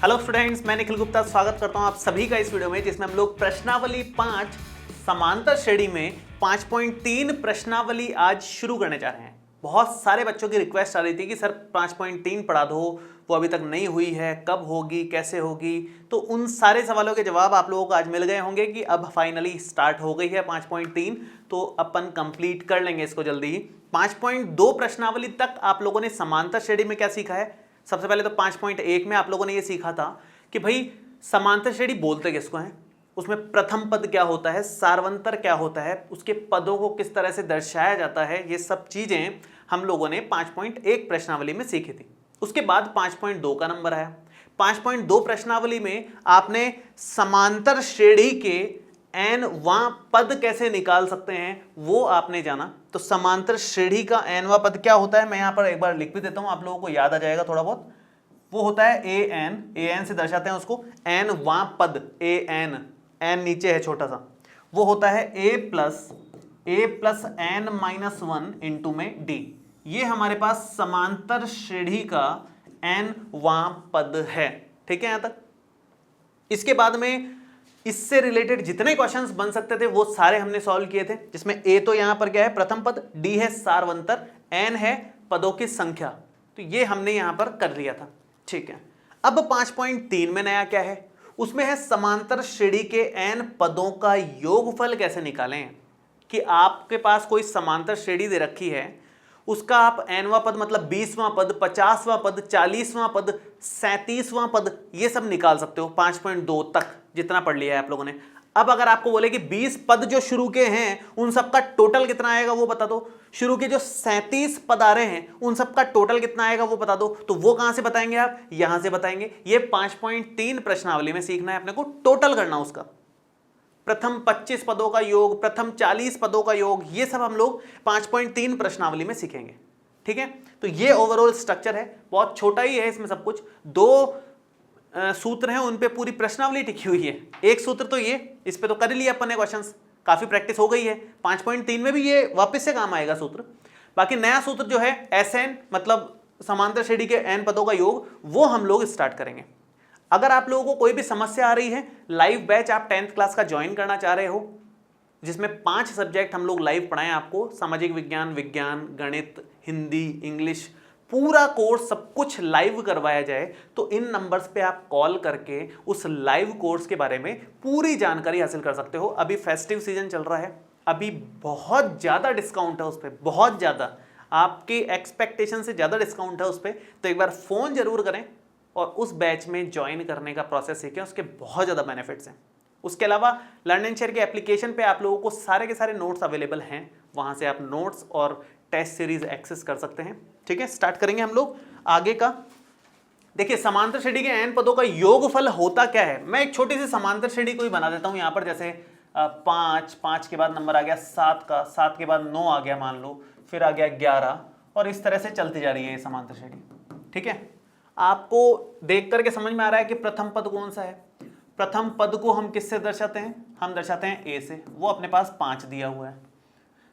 Hello students, मैं निखिल गुप्ता स्वागत करता हूं आप सभी का इस वीडियो में, जिसमें हम लोग प्रश्नावली 5 समांतर श्रेणी में 5.3 प्रश्नावली आज शुरू करने जा रहे हैं। बहुत सारे बच्चों की रिक्वेस्ट आ रही थी कि सर 5.3 पढ़ा दो, वो अभी तक नहीं हुई है, कब होगी, कैसे होगी। तो उन सारे सवालों के जवाब आप लोगों को आज मिल गए होंगे कि अब फाइनली स्टार्ट हो गई है 5.3, तो अपन कंप्लीट कर लेंगे इसको जल्दी ही। 5.2 प्रश्नावली तक आप लोगों ने समांतर श्रेणी में क्या सीखा है? सबसे पहले तो 5.1 में आप लोगों ने ये सीखा था कि भाई समांतर श्रेणी बोलते किसको हैं, उसमें प्रथम पद क्या होता है, सार्वंतर क्या होता है, उसके पदों को किस तरह से दर्शाया जाता है, ये सब चीजें हम लोगों ने 5.1 प्रश्नावली में सीखी थी। उसके बाद 5.2 का नंबर आया। 5.2 प्रश्नावली में आपने समांतर श्रेणी के एनवां पद कैसे निकाल सकते हैं वो आपने जाना। तो समांतर श्रेणी का एनवां पद क्या होता है, मैं यहां पर एक बार लिख भी देता हूं, आप लोगों को याद आ जाएगा थोड़ा बहुत। वो होता है एन से दर्शाते हैं उसको, एनवां पद, एन नीचे है छोटा सा, वो होता है ए प्लस एन माइनस 1 इंटू में डी। ये हमारे पास समांतर श्रेणी का एनवां पद है। ठीक है यहां तक। इसके बाद में इससे रिलेटेड जितने क्वेश्चंस बन सकते थे वो सारे हमने सॉल्व किए थे, जिसमें ए तो यहां पर क्या है, प्रथम पद, डी है सार्वंतर, एन है पदों की संख्या। तो ये हमने यहां पर कर लिया था। ठीक है, अब 5.3 में नया क्या है, उसमें है समांतर श्रेणी के एन पदों का योगफल कैसे निकालें। कि आपके पास कोई समांतर श्रेणी दे रखी है, उसका आप एनवां पद मतलब 20वां पद, 50वां पद, 40वां पद, 37वां पद, ये सब निकाल सकते हो 5.2 तक जितना पढ़ लिया है आप लोगों ने। अब अगर आपको बोले कि 20 पद जो शुरू के हैं उन सब का टोटल कितना आएगा वो बता दो, शुरू के जो 37 पद आ रहे हैं उन सब का टोटल कितना आएगा वो बता दो, तो वो कहां से बताएंगे आप, यहां से बताएंगे। ये 5.3 प्रश्नावली में सीखना है अपने को, टोटल करना उसका, प्रथम 25 पदों का योग, प्रथम 40 पदों का योग, ये सब हम लोग 5.3 प्रश्नावली में सीखेंगे। ठीक है, तो ये ओवरऑल स्ट्रक्चर है, बहुत छोटा ही है, इसमें सब कुछ 2 सूत्र हैं, उन पे पूरी प्रश्नावली टिकी हुई है। एक सूत्र तो ये, इस पे तो कर लिया अपन ने क्वेश्चंस, काफी प्रैक्टिस हो गई है। 5.3 में भी ये वापस से काम आएगा सूत्र। बाकी नया सूत्र जो है एसएन मतलब समांतर श्रेणी के एन पदों का योग, वो हम लोग स्टार्ट करेंगे। अगर आप लोगों को कोई भी समस्या आ रही है, लाइव बैच आप 10th क्लास का ज्वाइन करना चाह रहे हो, जिसमें 5 सब्जेक्ट हम लोग लाइव पढ़ाएं आपको, सामाजिक विज्ञान, विज्ञान, गणित, हिंदी, इंग्लिश, पूरा कोर्स सब कुछ लाइव करवाया जाए, तो इन नंबर्स पे आप कॉल करके उस लाइव कोर्स के बारे में पूरी जानकारी हासिल कर सकते हो। अभी फेस्टिव सीजन चल रहा है, अभी बहुत ज़्यादा डिस्काउंट है उस पर, बहुत ज़्यादा, आपकी एक्सपेक्टेशन से ज़्यादा डिस्काउंट है उस पर। तो एक बार फ़ोन जरूर करें और उस बैच में ज्वाइन करने का प्रोसेस सीखें, उसके बहुत ज़्यादा बेनिफिट्स हैं। उसके अलावा लर्न एंड शेयर के एप्लीकेशन पे आप लोगों को सारे के सारे नोट्स अवेलेबल हैं, वहाँ से आप नोट्स और टेस्ट सीरीज एक्सेस कर सकते हैं। ठीक है, स्टार्ट करेंगे हम लोग आगे का। देखिए, समांतर श्रेणी के एन पदों का योगफल होता क्या है। मैं एक छोटी सी समांतर श्रेणी को ही बना देता हूँ यहाँ पर, जैसे 5 के बाद नंबर आ गया 7 का, 7 के बाद 9 आ गया मान लो, फिर आ गया 11, और इस तरह से चलती जा रही है ये समांतर श्रेणी। ठीक है, आपको देख करके समझ में आ रहा है कि प्रथम पद कौन सा है। प्रथम पद को हम किससे दर्शाते हैं, हम दर्शाते हैं ए से, वो अपने पास 5 दिया हुआ है।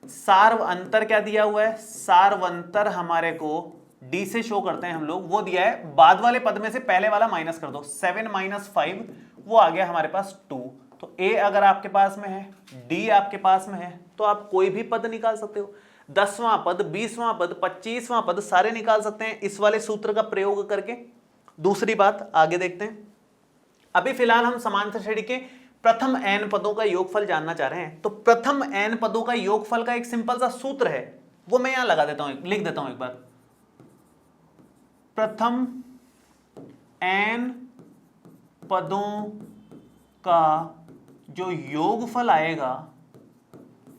सार्वंतर क्या दिया हुआ है, सार्वंतर हमारे को डी से शो करते हैं हम लोग, वो दिया है बाद वाले पद में से पहले वाला माइनस कर दो, 7 - 5, वो आ गया हमारे पास 2। तो ए अगर आपके पास में है, डी आपके पास में है, तो आप कोई भी पद निकाल सकते हो। 10वां पद, 20वां पद, 25वां पद सारे निकाल सकते हैं इस वाले सूत्र का प्रयोग करके। दूसरी बात आगे देखते हैं। अभी फिलहाल हम समांतर श्रेणी के प्रथम एन पदों का योगफल जानना चाह रहे हैं। तो प्रथम एन पदों का योगफल का एक सिंपल सा सूत्र है, वो मैं यहां लगा देता हूं, लिख देता हूं एक बार। प्रथम एन पदों का जो योगफल आएगा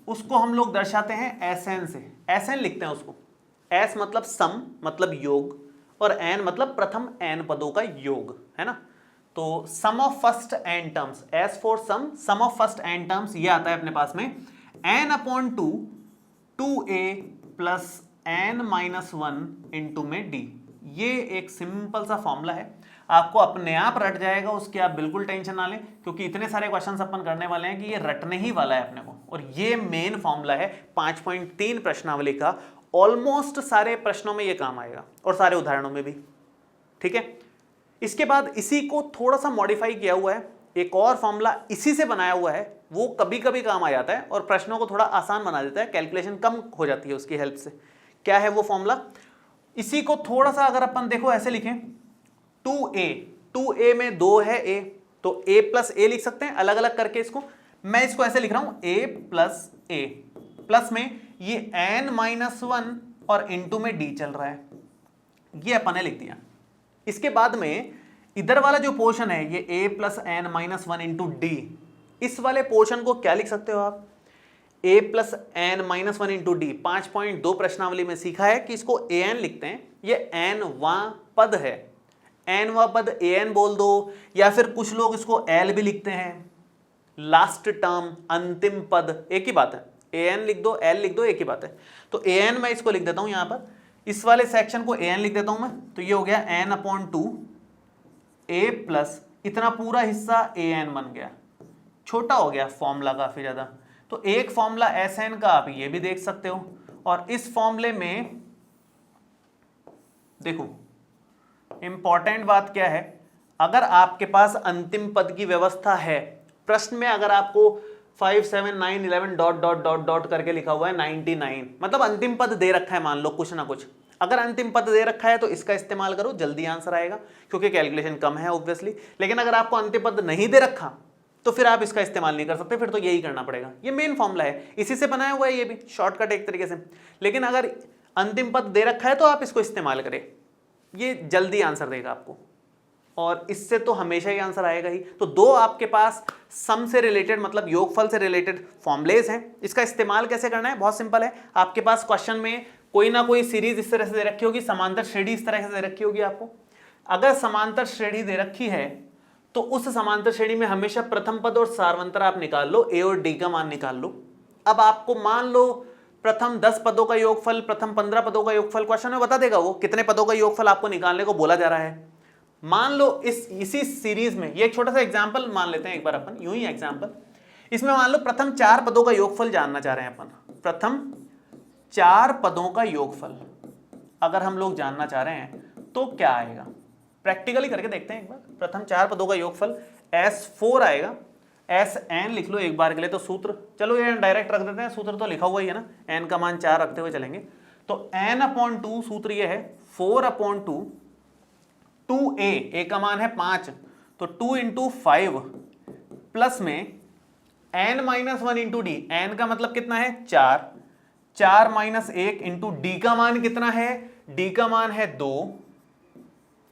उसको हम लोग दर्शाते हैं एसएन से। एसएन लिखते हैं उसको, एस मतलब सम मतलब योग, और एन मतलब प्रथम एन पदों का योग, है ना। तो sum of first N terms, S for sum of first N terms, ये आता है अपने पास में n/2 2a plus n-1 into में d। ये एक सिंपल सा फॉर्मूला है, आपको अपने आप रट जाएगा, उसकी आप बिल्कुल टेंशन ना लें, क्योंकि इतने सारे क्वेश्चंस अपन करने वाले हैं कि ये रटने ही वाला है अपने को। और ये मेन फॉर्मूला है 5.3 प्रश्नावली का, ऑलमोस्ट सारे प्रश्नों में ये काम आएगा और सारे उदाहरणों में भी। ठीक है, इसके बाद इसी को थोड़ा सा मॉडिफाई किया हुआ है, एक और फॉर्मूला इसी से बनाया हुआ है, वो कभी कभी काम आ जाता है और प्रश्नों को थोड़ा आसान बना देता है, कैलकुलेशन कम हो जाती है उसकी हेल्प से। क्या है वो फॉर्मूला? इसी को थोड़ा सा अगर अपन देखो ऐसे लिखें, 2a में 2 है a, तो a प्लस ए लिख सकते हैं अलग अलग करके। इसको मैं इसको ऐसे लिख रहा हूं, a प्लस ए, प्लस में ये n-1 और इंटू में d चल रहा है, ये अपन ने लिख दिया। इसके बाद में इधर वाला जो पोर्शन है ये a plus n-1 into D, इस वाले पोर्शन को क्या लिख सकते हो आप? a plus n-1 into D. 5.2 प्रश्नावली में सीखा है कि इसको an लिखते हैं, ये n वां पद है, n वां पद an बोल दो, या फिर कुछ लोग इसको l भी लिखते हैं, लास्ट टर्म, अंतिम पद, एक ही बात है, an लिख दो l लिख दो, एक ही बात है। तो an मैं इसको लिख देता हूं यहां पर, इस वाले सेक्शन को an लिख देता हूं मैं, तो ये हो गया n/2 a प्लस इतना पूरा हिस्सा an बन गया, छोटा हो गया फॉर्मूला काफी ज्यादा। तो एक फॉर्मूला Sn का आप ये भी देख सकते हो, और इस फॉर्मूले में देखो इंपॉर्टेंट बात क्या है, अगर आपके पास अंतिम पद की व्यवस्था है, प्रश्न में अगर आपको 5, 7, 9, 11 डॉट डॉट डॉट डॉट करके लिखा हुआ है 99, मतलब अंतिम पद दे रखा है, मान लो कुछ ना कुछ, अगर अंतिम पद दे रखा है तो इसका इस्तेमाल करो, जल्दी आंसर आएगा, क्योंकि कैलकुलेशन कम है ऑब्वियसली। लेकिन अगर आपको अंतिम पद नहीं दे रखा तो फिर आप इसका इस्तेमाल नहीं कर सकते, फिर तो यही करना पड़ेगा। ये मेन फॉर्मूला है, इसी से बनाया हुआ है, ये भी शॉर्टकट एक तरीके से। लेकिन अगर अंतिम पद दे रखा है तो आप इसको इस्तेमाल करें, ये जल्दी आंसर देगा आपको, और इससे तो हमेशा ही आंसर आएगा ही। तो दो आपके पास सम से रिलेटेड, मतलब योगफल से रिलेटेड फॉर्मुलेज हैं। इसका इस्तेमाल कैसे करना है? बहुत सिंपल है। आपके पास क्वेश्चन में कोई ना कोई सीरीज इस तरह से दे रखी होगी, समांतर श्रेणी इस तरह से दे रखी होगी आपको। अगर समांतर श्रेणी दे रखी है तो उस समांतर श्रेणी में हमेशा प्रथम पद और सारवंतर आप निकाल लो, ए और डी का मान निकाल लो। अब आपको मान लो प्रथम 10 पदों का योगफल, प्रथम 15 पदों का योगफल क्वेश्चन में बता देगा वो कितने पदों का योगफल आपको निकालने को बोला जा रहा है। मान लो इसी सीरीज में, ये एक छोटा सा एग्जांपल मान लेते हैं एक बार अपन, यूं ही एग्जांपल। इसमें मान लो प्रथम 4 पदों का योगफल जानना चाह रहे हैं अपन, प्रथम 4 पदों का योगफल अगर हम लोग जानना चाह रहे हैं तो क्या आएगा, प्रैक्टिकली करके देखते हैं एक बार। प्रथम 4 पदों का योगफल S4 आएगा, Sn लिख लो एक बार के लिए, तो सूत्र, चलो ये डायरेक्ट रख देते हैं, सूत्र तो लिखा हुआ ही है ना, n का मान 4 रखते हुए चलेंगे। तो n/2 सूत्र ये है 4/2, 2a, a का मान है 5, तो 2 इंटू 5 प्लस में n-1 इंटू डी, n का मतलब कितना है 4, 4 माइनस 1 इंटू डी का मान कितना है, डी का मान है 2,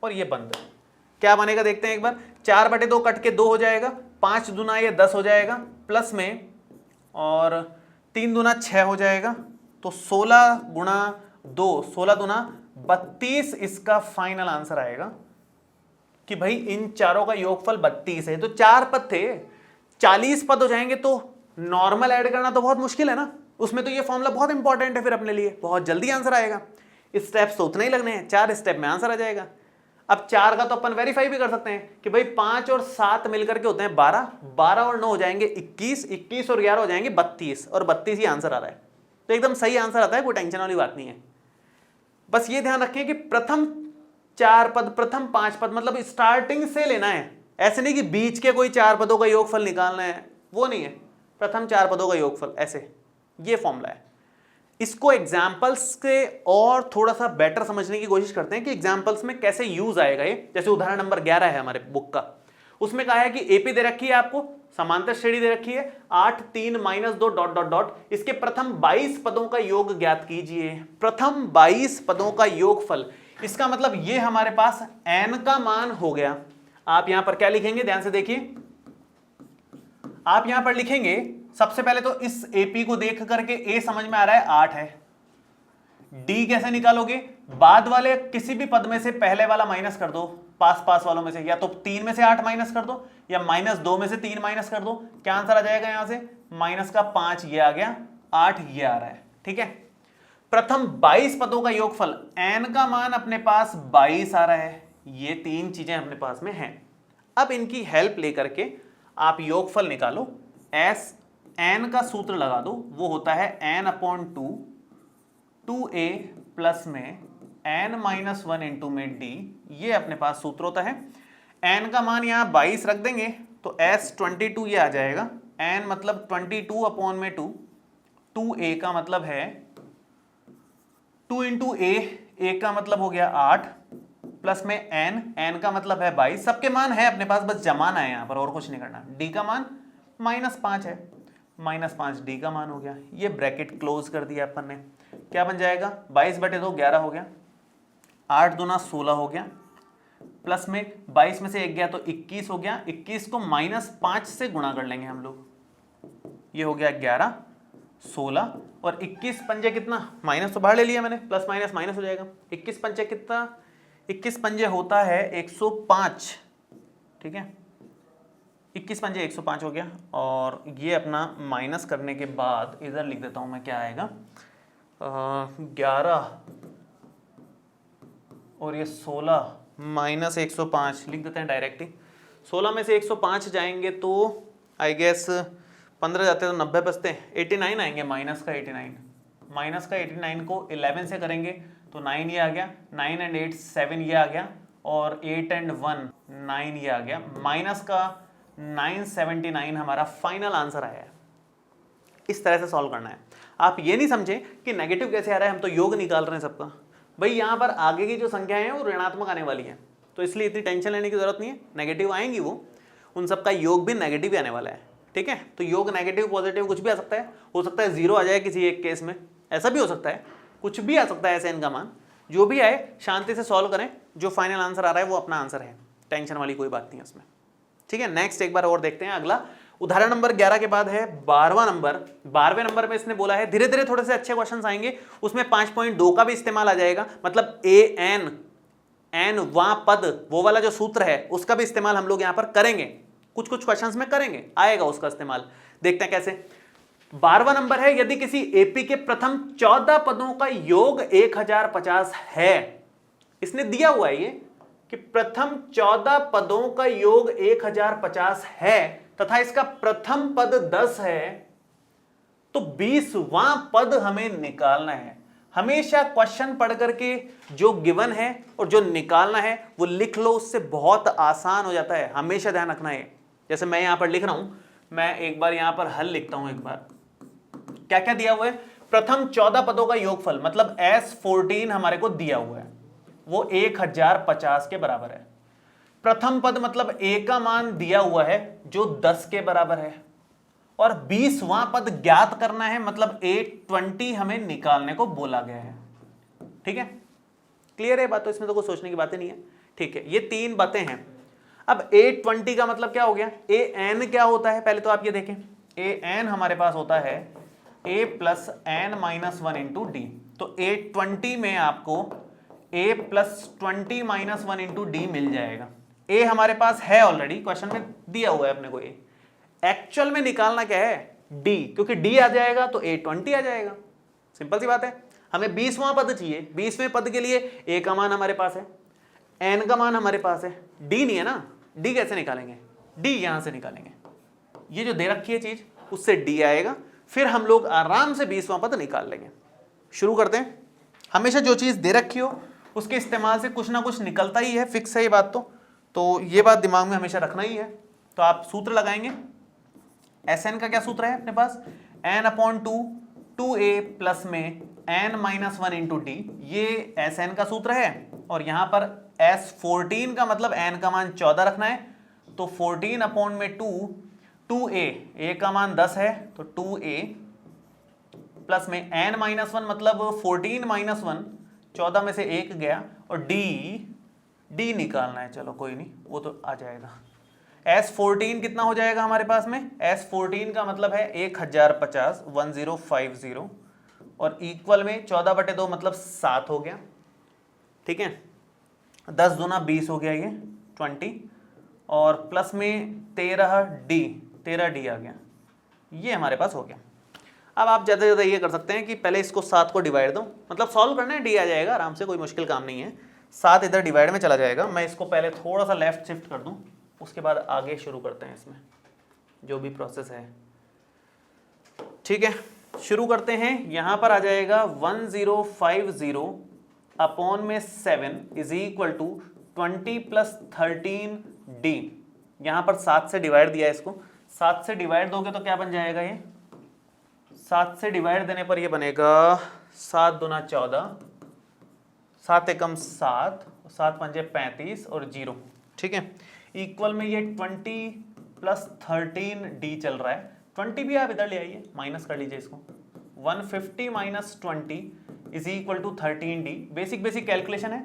और ये बंद। क्या बनेगा देखते हैं एक बार, 4/2 कट के 2 हो जाएगा, 5 दूना ये 10 हो जाएगा, प्लस में और 3 दूना 6 हो जाएगा, तो 16 गुणा 2, 16 दूना 32 इसका फाइनल आंसर आएगा कि भाई इन चारों का योगफल 32 है। तो 4 पद थे, 40 पद हो जाएंगे, तो नॉर्मल ऐड करना तो बहुत मुश्किल है ना, उसमें तो ये फॉर्मूला बहुत इंपॉर्टेंट है, फिर अपने लिए बहुत जल्दी आंसर आएगा। स्टेप्स तो उतने ही लगने हैं, 4 स्टेप में आंसर आ जाएगा। अब 4 का तो अपन वेरीफाई भी कर सकते हैं कि भाई 5 और 7 मिलकर के होते हैं 12, 12 और 9 हो जाएंगे 21, 21 और 11 हो जाएंगे 32, और 32 ही आंसर आ रहा है, तो एकदम सही आंसर आता है, कोई टेंशन वाली बात नहीं है। बस ये ध्यान रखें कि प्रथम 4 पद, प्रथम 5 पद, मतलब स्टार्टिंग से लेना है, ऐसे नहीं कि बीच के कोई 4 पदों का योगफल निकालना है, वो नहीं है, प्रथम 4 पदों का योगफल, ऐसे ये फॉर्मूला है। इसको एग्जाम्पल्स के और थोड़ा सा बेटर समझने की कोशिश करते हैं कि एग्जाम्पल्स में कैसे यूज आएगा ये। जैसे उदाहरण नंबर 11 है हमारे बुक का, उसमें कहा है कि एपी दे रखी है आपको, समांतर श्रेणी दे रखी है 8, 3, -2 डॉट डॉट डॉट, इसके प्रथम 22 पदों का योग ज्ञात कीजिए। प्रथम 22 पदों का योगफल, इसका मतलब ये हमारे पास n का मान हो गया। आप यहां पर क्या लिखेंगे, ध्यान से देखिए, आप यहां पर लिखेंगे सबसे पहले तो इस AP को देख करके A समझ में आ रहा है 8 है, D कैसे निकालोगे, बाद वाले किसी भी पद में से पहले वाला माइनस कर दो, पास पास वालों में से, या तो 3 में से 8 माइनस कर दो, या -2 में से 3 माइनस कर दो। क्या आंसर आ जाएगा यहां से, -5 ये आ गया, 8 ये आ रहा है, ठीक है। प्रथम 22 पदों का योगफल, n का मान अपने पास 22 आ रहा है, ये 3 चीजें अपने पास में हैं। अब इनकी हेल्प लेकर के आप योगफल निकालो, n का सूत्र लगा दो, वो होता है n/2, 2a प्लस में n-1 इंटू में d, ये अपने पास सूत्र होता है। n का मान यहाँ 22 रख देंगे तो S22 ये आ जाएगा। n मतलब 22 अपॉन में 2, 2a का मतलब है 2 इंटू a का मतलब हो गया 8 प्लस में n का मतलब है 22। सबके मान है अपने पास, बस जमाना है यहाँ पर और कुछ नहीं करना। d का मान -5 है, -5 d का मान हो गया। ये ब्रैकेट क्लोज कर दिया अपन ने। क्या बन जाएगा 22/2 11 हो गया, 8 दूना 16 हो गया, प्लस में 22 में से 1 गया तो 21 हो गया। 21 को -5 से गुणा कर लेंगे हम लोग, ये हो गया 11 16 और 21 पंजे कितना, माइनस तो बाहर ले लिया मैंने, प्लस माइनस माइनस हो जाएगा। 21 पंजे कितना, 21 पंजे होता है 105, ठीक है 21 पंजे 105 हो गया। और ये अपना माइनस करने के बाद इधर लिख देता हूं मैं, क्या आएगा 11 और ये 16 माइनस 105 लिख देते हैं डायरेक्ट ही। 16 में से 105 जाएंगे तो आई गेस 15 जाते तो 90 बचते हैं, 89 आएंगे, माइनस का 89। माइनस का 89 को 11 से करेंगे तो 9 ये आ गया, 9 एंड 8 7 ये आ गया, और 8 एंड 1 9 ये आ गया। माइनस का 979 हमारा फाइनल आंसर आया है। इस तरह से सॉल्व करना है। आप ये नहीं समझे कि नेगेटिव कैसे आ रहा है, हम तो योग निकाल रहे हैं सबका। भाई यहाँ पर आगे की जो संख्याएं हैं वो ऋणात्मक आने वाली है, तो इसलिए इतनी टेंशन लेने की जरूरत नहीं है। नेगेटिव आएंगी वो, उन सबका योग भी नेगेटिव ही आने वाला है, ठीक है। तो योग नेगेटिव पॉजिटिव कुछ भी आ सकता है, हो सकता है 0 आ जाए किसी एक केस में, ऐसा भी हो सकता है, कुछ भी आ सकता है ऐसे इनका मान। जो भी आए शांति से सॉल्व करें, जो फाइनल आंसर आ रहा है वो अपना आंसर है, टेंशन वाली कोई बात नहीं है उसमें, ठीक है। नेक्स्ट एक बार और देखते हैं। अगला उदाहरण नंबर 11 के बाद है 12वां नंबर। 12वें नंबर में इसने बोला है, धीरे धीरे थोड़े से अच्छे क्वेश्चंस आएंगे, उसमें 5.2 का भी इस्तेमाल आ जाएगा, मतलब एन वहां पद वो वाला जो सूत्र है उसका भी इस्तेमाल हम लोग यहां पर करेंगे, कुछ कुछ क्वेश्चंस में करेंगे, आएगा उसका इस्तेमाल। देखते हैं कैसे। 12वां नंबर है, यदि किसी एपी के प्रथम 14 पदों का योग 1050 है, इसने दिया हुआ है ये कि प्रथम 14 पदों का योग 1050 है तथा इसका प्रथम पद 10 है, तो 20वां पद हमें निकालना है। हमेशा क्वेश्चन पढ़ करके जो गिवन है और जो निकालना है वो लिख लो, उससे बहुत आसान हो जाता है। हमेशा ध्यान रखना है। जैसे मैं यहां पर लिख रहा हूं, मैं एक बार यहां पर हल लिखता हूं। एक बार क्या क्या दिया हुआ है, प्रथम 14 पदों का योगफल मतलब S14 हमारे को दिया हुआ है, वो 1050 के बराबर है। प्रथम पद मतलब a का मान दिया हुआ है जो 10 के बराबर है, और 20वां पद ज्ञात करना है, मतलब 820 हमें निकालने को बोला गया है, ठीक है। क्लियर है बात, तो इसमें तो कुछ सोचने की बातें नहीं है, ठीक है। ये 3 बातें हैं। अब 820 का मतलब क्या हो गया, an क्या होता है पहले तो आप ये देखें। an हमारे पास होता है a plus n minus 1 into D. तो 820 में आपको a plus 20 minus 1 into D मिल जाएगा। a हमारे पास है ऑलरेडी, क्वेश्चन में दिया हुआ है अपने को। एक्चुअल में निकालना क्या है, d, क्योंकि d आ जाएगा तो 820 आ जाएगा। सिंपल सी बात है। हमें 20वां पद चाहिए, 20वें पद के लिए a का मान हमारे पास है, n का मान हमारे पास है, d नहीं है ना। d कैसे निकालेंगे, d यहां से निकालेंगे, ये जो दे रखी है चीज उससे d आएगा, फिर हम लोग आराम से 20वां पद निकाल लेंगे। शुरू करते हैं। हमेशा जो चीज दे रखी हो उसके इस्तेमाल से कुछ ना कुछ निकलता ही है, फिक्स है ये बात। तो ये बात दिमाग में हमेशा रखना ही है। तो आप सूत्र लगाएंगे। Sn का क्या सूत्र है अपने पास, n/2 2a प्लस में n माइनस 1 इंटू डी, ये Sn का सूत्र है। और यहां पर S14 का मतलब n का मान 14 रखना है, तो 14/2 2a, a का मान 10 है तो 2a प्लस में n माइनस 1 मतलब 14 माइनस 1, 14 में से 1 गया, और d निकालना है। चलो कोई नहीं, वो तो आ जाएगा। S14 कितना हो जाएगा हमारे पास में, S14 का मतलब है 1050 1050, और इक्वल में 14/2 मतलब 7 हो गया, ठीक है। 10 दूना 20 हो गया, ये 20, और प्लस में 13d आ गया, ये हमारे पास हो गया। अब आप ज़्यादा से ज़्यादा ये कर सकते हैं कि पहले इसको 7 को डिवाइड दो, मतलब सॉल्व करना है, d आ जाएगा आराम से, कोई मुश्किल काम नहीं है। 7 इधर डिवाइड में चला जाएगा। मैं इसको पहले थोड़ा सा लेफ्ट शिफ्ट कर दूं, उसके बाद आगे शुरू करते हैं इसमें जो भी प्रोसेस है, ठीक है। शुरू करते हैं। यहां पर आ जाएगा 1050 अपॉन में 7 is equal to 20 plus 13d, यहां पर 7 से डिवाइड दिया है इसको, 7 से डिवाइड दोगे तो क्या बन जाएगा ये, 7 से डिवाइड देने पर ये बनेगा 7 दूना 14, 7 एकम 7, 7 पंजे 35 और 0, ठीक है। इक्वल में ये 20 प्लस 13d चल रहा है, 20 भी आप इधर ले आइए, माइनस कर लीजिए इसको, 150 minus 20 is equal to 13d। Basic calculation है,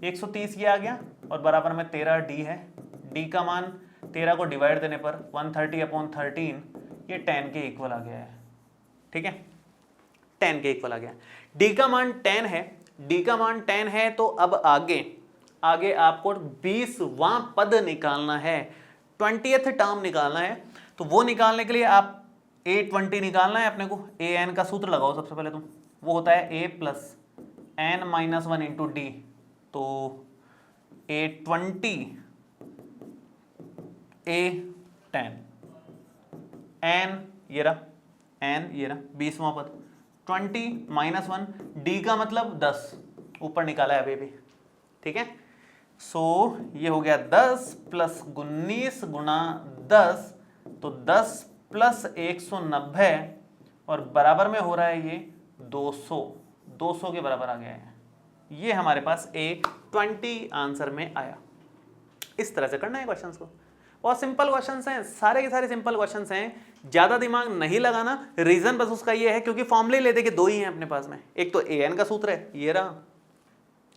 130 ये आ गया और बराबर में 13d है। d का मान 13 को डिवाइड देने पर 130 अपॉन 13 ये 10 के इक्वल आ गया है, ठीक है, 10 के इक्वल आ गया। d का मान 10 है, d का मान 10 है, तो अब आगे आपको 20वां पद निकालना है, 20th टर्म निकालना है। तो वो निकालने के लिए आप a20 निकालना है अपने को, an का सूत्र लगाओ सबसे पहले तुम, वो होता है a plus n minus 1 into D, तो a20 a10 n ये रहा 20वां पद, 20 माइनस 1, d का मतलब 10 ऊपर निकाला है अभी भी, ठीक है। सो ये हो गया 10 प्लस 19 गुना 10, तो 10 प्लस 190 और बराबर में हो रहा है ये 200 के बराबर आ गया है। ये हमारे पास A20 आंसर में आया। इस तरह से करना है क्वेश्चंस को, बहुत सिंपल क्वेश्चंस हैं, सारे के सारे सिंपल क्वेश्चंस हैं, ज़्यादा दिमाग नहीं लगाना। रीज़न बस उसका ये है क्योंकि फॉर्मूले ले दे के दो ही हैं अपने पास में, एक तो an का सूत्र है ये रहा,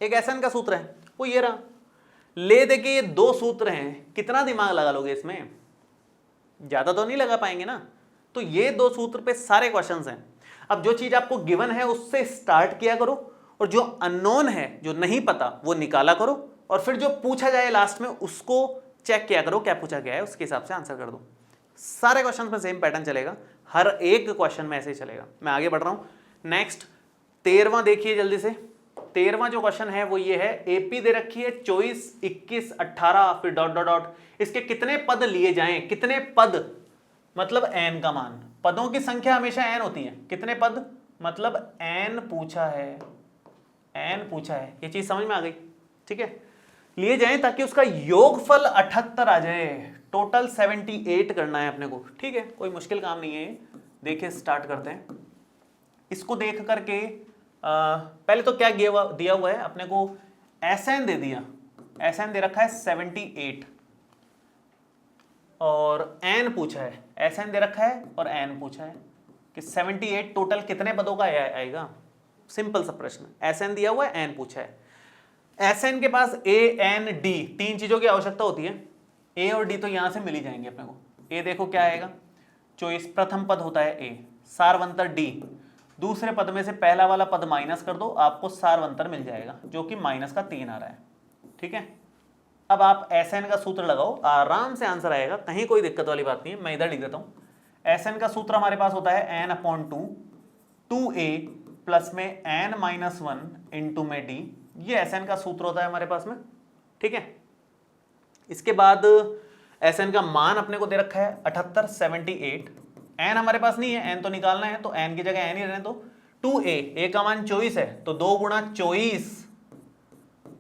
एक sn का सूत्र है वो ये रहा, ले दे के ये दो सूत्र हैं, कितना दिमाग लगा लोगे इसमें, ज़्यादा तो नहीं लगा पाएंगे ना। तो ये दो सूत्र पे सारे क्वेश्चंस हैं। अब जो चीज़ आपको गिवन है उससे स्टार्ट किया करो, और जो अननोन है, जो नहीं पता, वो निकाला करो, और फिर जो पूछा जाए लास्ट में उसको चेक किया करो क्या पूछा गया है, उसके हिसाब से आंसर कर दो। सारे क्वेश्चन में सेम पैटर्न चलेगा, हर एक क्वेश्चन में ऐसे ही चलेगा। मैं आगे बढ़ रहा हूं। नेक्स्ट 13वां देखिए जल्दी से। 13वां जो क्वेश्चन है वो ये है, एपी दे रखी है 24, 21, 18 फिर डॉट डॉट डॉट, इसके कितने पद लिए जाएं, कितने पद मतलब n का मान, पदों की संख्या हमेशा n होती है, कितने पद मतलब n पूछा है, ये चीज समझ में आ गई, ठीक है। लिए जाएं ताकि उसका योगफल 78 आ जाए, टोटल 78 करना है अपने को, ठीक है, कोई मुश्किल काम नहीं है। देखिए स्टार्ट करते हैं। इसको देख करके पहले तो क्या दिया हुआ है अपने को, SN दे दिया, SN दे रखा है 78 और n पूछा है, SN दे रखा है और n पूछा है कि 78 टोटल कितने पदों का आएगा। सिंपल सा प्रश्न, SN दिया हुआ है, n पूछा है। SN के पास A N D तीन चीजों की आवश्यकता होती है, A और D तो यहां से मिल ही जाएंगे अपने को। A देखो क्या आएगा, चॉइस प्रथम पद होता है A, सारवंतर D, दूसरे पद में से पहला वाला पद माइनस कर दो, आपको सारवंतर मिल जाएगा जो कि माइनस का 3 आ रहा है, ठीक है। अब आप SN का सूत्र लगाओ, आराम से आंसर आएगा, कहीं कोई दिक्कत वाली बात नहीं है। मैं इधर लिख देता हूं। SN का सूत्र हमारे पास होता है n/2, 2A प्लस में n-1 इंटू में D, ये SN का सूत्र होता है हमारे पास में, ठीक है। इसके बाद SN का मान अपने को दे रखा है 78, 78, n हमारे पास नहीं है, n तो निकालना है, तो n की जगह n ही रहने दो। 2A, a का मान 24 है, तो 2 गुणा 24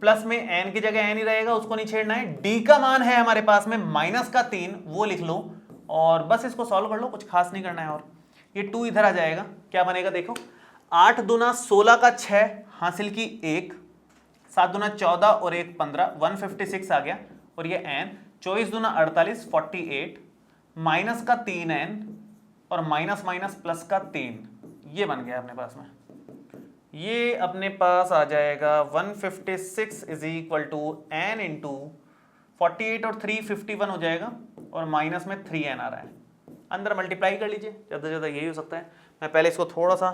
प्लस में n की जगह n ही रहेगा, उसको नहीं छेड़ना है। d का मान है हमारे पास में माइनस का 3, वो लिख लो और बस इसको सॉल्व कर लो, कुछ खास नहीं करना है। और ये 2 इधर आ जाएगा, क्या बनेगा देखो, 8 दूना 16 का 6 हासिल की 1, 7 दूना 14 और 1 15, 156 आ गया, और ये n, 24 दूना 48, 48, माइनस का 3n और माइनस माइनस प्लस का 3, ये बन गया अपने पास में। ये अपने पास आ जाएगा 156 is equal to n into 48 और 3 51 हो जाएगा, और माइनस में 3n आ रहा है, अंदर मल्टीप्लाई कर लीजिए, ज़्यादा से ज़्यादा यही हो सकता है। मैं पहले इसको थोड़ा सा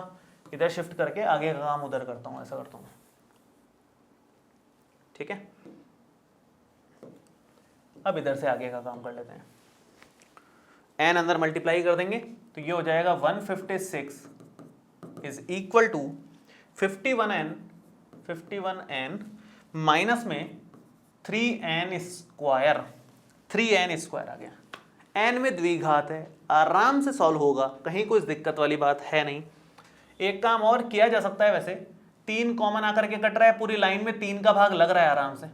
इधर शिफ्ट करके आगे का काम उधर करता हूँ, ऐसा करता हूँ, ठीक है। अब इधर से आगे का काम कर लेते हैं। n अंदर मल्टीप्लाई कर देंगे तो ये हो जाएगा 156 is equal to 51n minus में 3n स्क्वायर, 3n स्क्वायर आ गया। n में द्विघात है, आराम से सॉल्व होगा, कहीं कोई दिक्कत वाली बात है नहीं। एक काम और किया जा सकता है, वैसे 3 कॉमन आकर के कट रहा है, पूरी लाइन में 3 का भाग लग रहा है आराम से,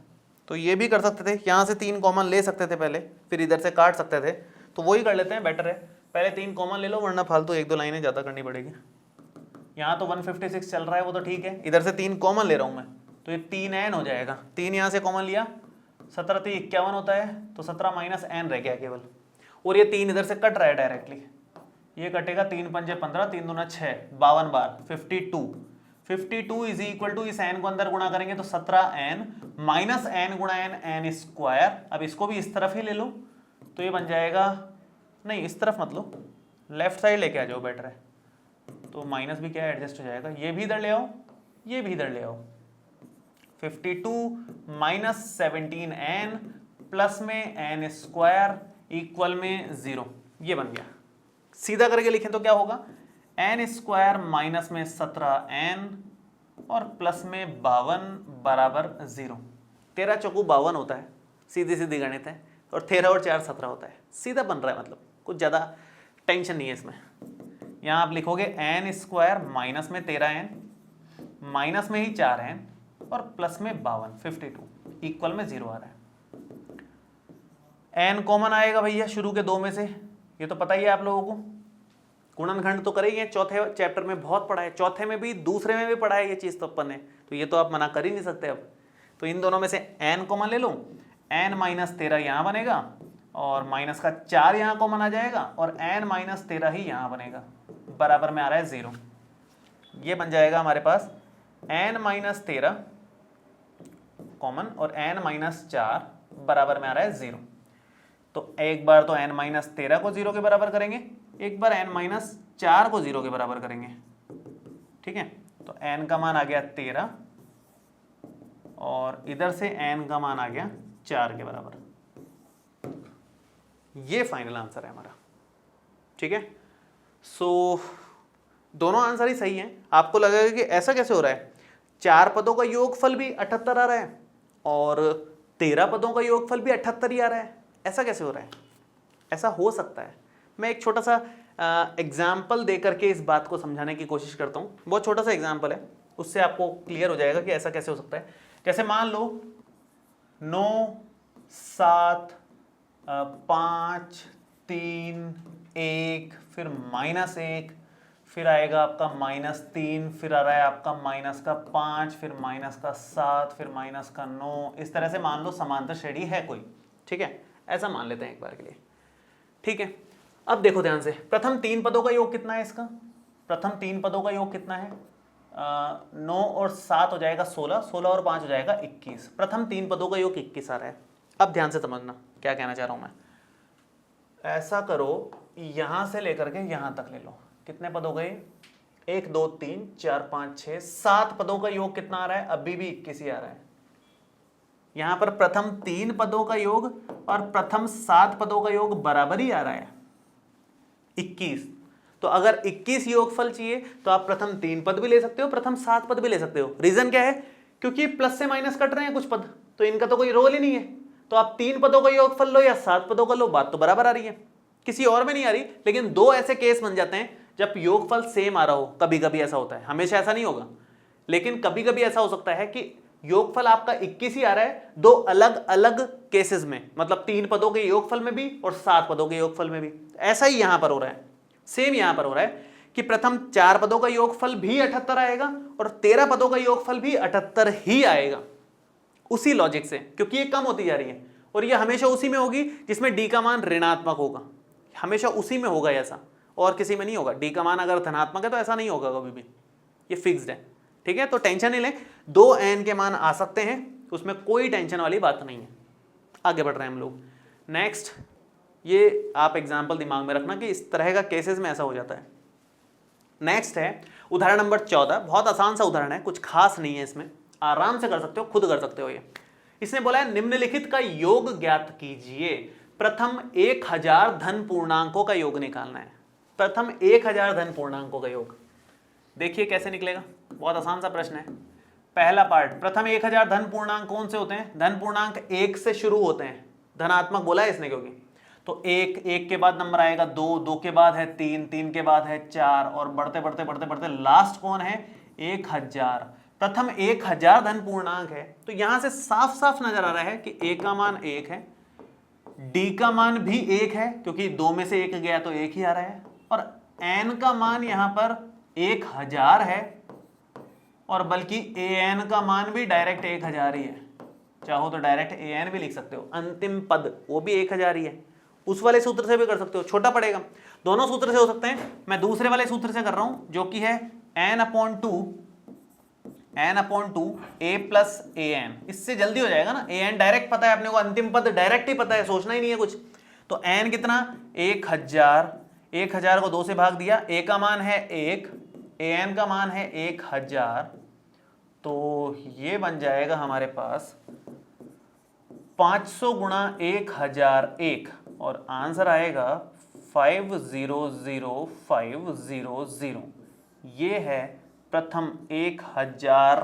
तो ये भी कर सकते थे, यहाँ से 3 कॉमन ले सकते थे पहले, फिर इधर से काट सकते थे, तो वही कर लेते हैं, बेटर है। पहले 3 कॉमन ले लो, वरना फालतू 1-2 लाइनें ज़्यादा करनी पड़ेगी। यहाँ तो 156 चल रहा है, वो तो ठीक है, इधर से 3 कॉमन ले रहा हूँ मैं, तो ये 3n हो जाएगा। 3 यहाँ से कॉमन लिया, 17 तो 51 होता है, तो 17 माइनस n रह गया केवल, और ये 3 इधर से कट रहा है डायरेक्टली, ये कटेगा 3 पंजे 15, 3 दूना 6, 52 बार 52 इज इक्वल टू, इस n को अंदर गुणा करेंगे तो 17n माइनस n गुणा n स्क्वायर। अब इसको भी इस तरफ ही ले लो, तो ये बन जाएगा, नहीं इस तरफ मत लो, लेफ्ट साइड लेके आ जाओ, बेटर है, तो माइनस भी क्या है एडजस्ट हो जाएगा, ये भी इधर ले आओ, ये भी इधर ले आओ, 52 माइनस 17n प्लस में n स्क्वायर इक्वल में 0, ये बन गया। सीधा करके लिखें तो क्या होगा, n स्क्वायर माइनस में 17n और प्लस में 52 बराबर 0। 13 चौकू 52 होता है, सीधी सीधी गणित है, और 13 और 4 17 होता है, सीधा बन रहा है, मतलब कुछ ज़्यादा टेंशन नहीं है इसमें। यहाँ आप लिखोगे n स्क्वायर माइनस में 13n माइनस में ही 4n और प्लस में 52 इक्वल में 0 आ रहा है। n कॉमन आएगा भैया शुरू के 2 में से, ये तो पता ही है आप लोगों को, गुणनखंड तो करेंगे, चौथे चैप्टर में बहुत पढ़ा है, चौथे में भी, दूसरे में भी पढ़ा है ये चीज़ तो अपन ने, तो ये तो आप मना कर ही नहीं सकते अब। तो इन दोनों में से n कॉमन ले लो, n माइनस 13 यहाँ बनेगा और माइनस का 4 यहाँ कॉमन आ जाएगा और n माइनस 13 ही यहाँ बनेगा, बराबर में आ रहा है 0। ये बन जाएगा हमारे पास n माइनस 13 कॉमन और n माइनस 4 बराबर में आ रहा है 0। तो एक बार तो n माइनस 13 को 0 के बराबर करेंगे, एक बार n माइनस 4 को 0 के बराबर करेंगे, ठीक है। तो n का मान आ गया 13 और इधर से n का मान आ गया 4 के बराबर। ये फाइनल आंसर है हमारा, ठीक है। सो दोनों आंसर ही सही हैं। आपको लगेगा कि ऐसा कैसे हो रहा है, 4 पदों का योगफल भी 78 आ रहा है और 13 पदों का योगफल भी 78 ही आ रहा है, ऐसा कैसे हो रहा है? ऐसा हो सकता है। मैं एक छोटा सा एग्जाम्पल दे करके इस बात को समझाने की कोशिश करता हूँ। बहुत छोटा सा एग्जाम्पल है, उससे आपको क्लियर हो जाएगा कि ऐसा कैसे हो सकता है। जैसे मान लो 9 7 5 3 1 फिर -1 फिर आएगा आपका -3 फिर आ रहा है आपका -5 फिर -7 फिर -9। इस तरह से मान लो समांतर श्रेणी है कोई, ठीक है, ऐसा मान लेते हैं एक बार के लिए, ठीक है। अब देखो ध्यान से, प्रथम 3 पदों का योग कितना है इसका, प्रथम 3 पदों का योग कितना है, 9 और 7 हो जाएगा 16, 16 और 5 हो जाएगा 21। प्रथम 3 पदों का योग 21 आ रहा है। अब ध्यान से समझना क्या कहना चाह रहा हूं मैं। ऐसा करो, यहां से लेकर के यहां तक ले लो, कितने पद हो गए, 1 2 3 4 5 6 7 पदों का योग कितना आ रहा है, अभी भी 21 ही आ रहा है। यहां पर प्रथम 3 पदों का योग और प्रथम 7 पदों का योग बराबर ही आ रहा है, 21। तो अगर 21 योगफल चाहिए तो आप प्रथम 3 पद भी ले सकते हो, प्रथम 7 पद भी ले सकते हो। रीजन क्या है, क्योंकि प्लस से माइनस कट रहे हैं कुछ पद, तो इनका तो कोई रोल ही नहीं है। तो आप 3 पदों का योगफल लो या 7 पदों का लो, बात तो बराबर आ रही है, किसी और में नहीं आ रही। लेकिन 2 ऐसे केस बन जाते हैं जब योगफल सेम आ रहा हो, कभी कभी ऐसा होता है, हमेशा ऐसा नहीं होगा, लेकिन कभी कभी ऐसा हो सकता है कि योगफल आपका 21 ही आ रहा है 2 अलग अलग केसेस में, मतलब 3 पदों के योगफल में भी और 7 पदों के योगफल में भी। ऐसा ही यहां पर हो रहा है, सेम यहां पर हो रहा है कि प्रथम 4 पदों का योगफल भी 78 आएगा और 13 पदों का योगफल भी 78 ही आएगा, उसी लॉजिक से, क्योंकि ये कम होती जा रही है और ये हमेशा उसी में होगी जिसमें डी का मान ऋणात्मक होगा, हमेशा उसी में होगा ऐसा, और किसी में नहीं होगा। डी का मान अगर धनात्मक है तो ऐसा नहीं होगा कभी भी, ये फिक्स्ड है, ठीक है। तो टेंशन नहीं लें, 2n के मान आ सकते हैं, उसमें कोई टेंशन वाली बात नहीं है। आगे बढ़ रहे हैं हम लोग। नेक्स्ट, ये आप एग्जाम्पल दिमाग में रखना कि इस तरह का केसेस में ऐसा हो जाता है। नेक्स्ट है उदाहरण नंबर 14, बहुत आसान सा उदाहरण है, कुछ खास नहीं है इसमें, आराम से कर सकते हो, खुद कर सकते हो। ये इसने बोला है निम्नलिखित का योग ज्ञात कीजिए, प्रथम 1000 धन पूर्णांकों का योग निकालना है। प्रथम 1000 धन पूर्णांकों का योग, देखिए कैसे निकलेगा, बहुत आसान सा प्रश्न है। पहला पार्ट, प्रथम 1000 धन पूर्णांक कौन से होते हैं, धन पूर्णांक 1 से शुरू होते हैं, धनात्मक बोला है इसने क्योंकि, तो 1 के बाद नंबर आएगा 2 के बाद है 3 के बाद है 4 और बढ़ते बढ़ते बढ़ते बढ़ते लास्ट कौन है 1000। प्रथम 1000 धन पूर्णांक है, तो यहां से साफ साफ नजर आ रहा है कि a का मान 1 है, d का मान भी 1 है क्योंकि 2 में से 1 गया तो 1 ही आ रहा है, और n का मान यहां पर 1000 है, और बल्कि an का मान भी डायरेक्ट 1000 ही है। चाहो तो डायरेक्ट an भी लिख सकते हो, अंतिम पद वो भी 1000 ही है। उस वाले सूत्र से भी कर सकते हो, छोटा पड़ेगा, दोनों सूत्र से हो सकते हैं। मैं दूसरे वाले सूत्र से कर रहा हूं जो कि है n/2 a प्लस an। इससे जल्दी हो जाएगा ना, an डायरेक्ट पता है अपने को, अंतिम पद डायरेक्ट ही पता है, सोचना ही नहीं है कुछ। तो n कितना 1000, 1000 को 2 से भाग दिया, a का मान है 1, an का मान है 1000, तो ये बन जाएगा हमारे पास 500 गुणा 1001, और आंसर आएगा 500500। ये है प्रथम 1000